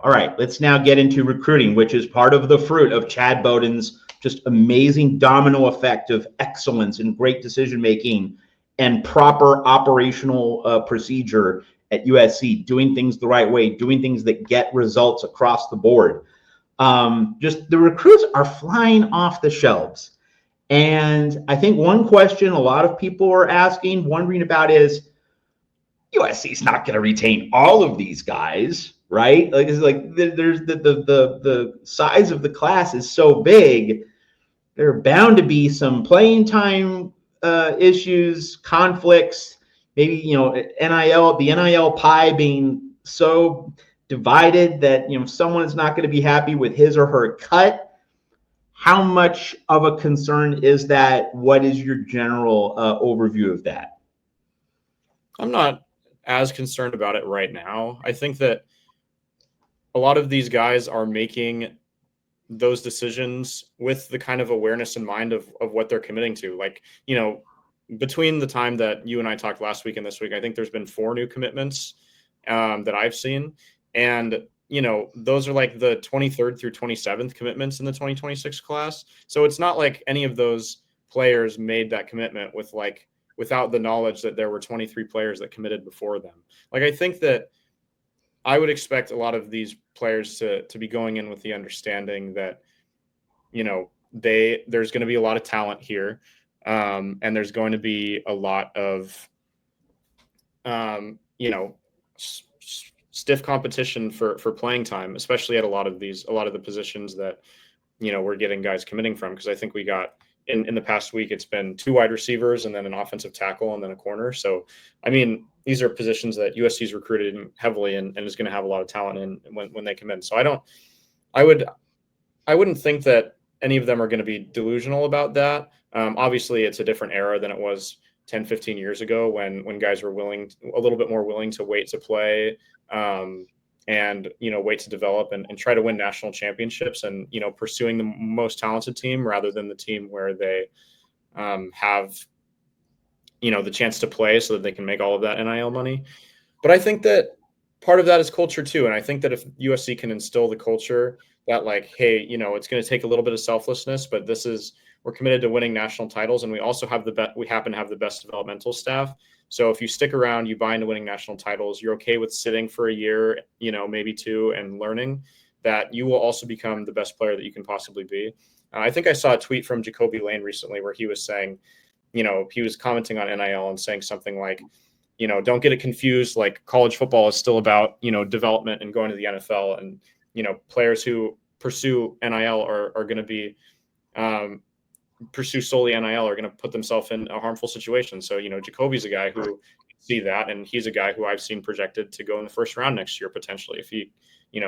All right, let's now get into recruiting, which is part of the fruit of Chad Bowden's just amazing domino effect of excellence and great decision-making and proper operational procedure at USC, doing things the right way, doing things that get results across the board. Just the recruits are flying off the shelves. And I think one question a lot of people are asking, wondering about is, USC is not going to retain all of these guys, right? Like, it's like there's the size of the class is so big, there are bound to be some playing time issues, conflicts, maybe, NIL, the NIL pie being so divided that, someone's not going to be happy with his or her cut. How much of a concern is that? What is your general overview of that? I'm not as concerned about it right now. I think that a lot of these guys are making those decisions with the kind of awareness in mind of what they're committing to. Like, between the time that you and I talked last week and this week, I think there's been 4 new commitments that I've seen. And, those are like the 23rd through 27th commitments in the 2026 class. So it's not like any of those players made that commitment without the knowledge that there were 23 players that committed before them. Like, I think that I would expect a lot of these players to be going in with the understanding that, there's going to be a lot of talent here. And there's going to be a lot of, stiff competition for playing time, especially at a lot of the positions that, we're getting guys committing from. Cause I think we got in the past week, it's been 2 wide receivers and then an offensive tackle and then a corner. So, I mean, these are positions that USC is recruited in heavily and is going to have a lot of talent in when they come in. So I wouldn't think that any of them are going to be delusional about that. Obviously it's a different era than it was 10, 15 years ago when guys were a little bit more willing to wait to play, and, wait to develop and try to win national championships and, pursuing the most talented team rather than the team where they have, the chance to play so that they can make all of that NIL money. But I think that part of that is culture too. And I think that if USC can instill the culture that, like, hey, it's going to take a little bit of selflessness, but we're committed to winning national titles. And we also we happen to have the best developmental staff. So if you stick around, you buy into winning national titles, you're okay with sitting for a year, maybe 2 and learning, that you will also become the best player that you can possibly be. I think I saw a tweet from Jacoby Lane recently where he was saying, he was commenting on NIL and saying something like, don't get it confused. Like, college football is still about, development and going to the NFL, and, players who pursue NIL are going to be, pursue solely NIL are going to put themselves in a harmful situation. So, Jacoby's a guy who see that, and he's a guy who I've seen projected to go in the first round next year, potentially, if he,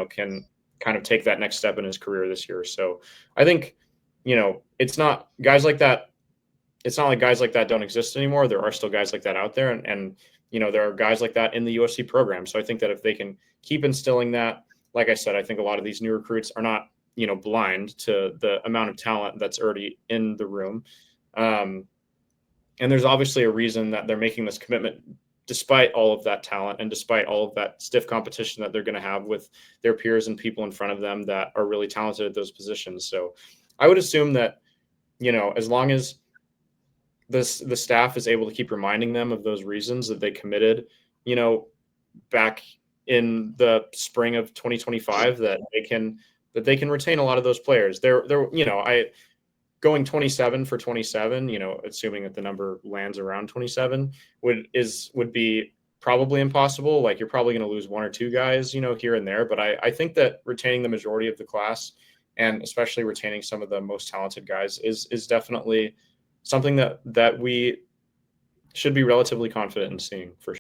can kind of take that next step in his career this year. So I think, it's not guys like that. It's not like guys like that don't exist anymore. There are still guys like that out there. And there are guys like that in the USC program. So I think that if they can keep instilling that, like I said, I think a lot of these new recruits are not, blind to the amount of talent that's already in the room. And there's obviously a reason that they're making this commitment, despite all of that talent and despite all of that stiff competition that they're going to have with their peers and people in front of them that are really talented at those positions. So I would assume that, as long as the staff is able to keep reminding them of those reasons that they committed, back in the spring of 2025, that they can retain a lot of those players. Going 27 for 27, assuming that the number lands around 27 would be probably impossible. Like, you're probably going to lose 1 or 2 guys, here and there. But I think that retaining the majority of the class, and especially retaining some of the most talented guys, is definitely something that we should be relatively confident in seeing, for sure.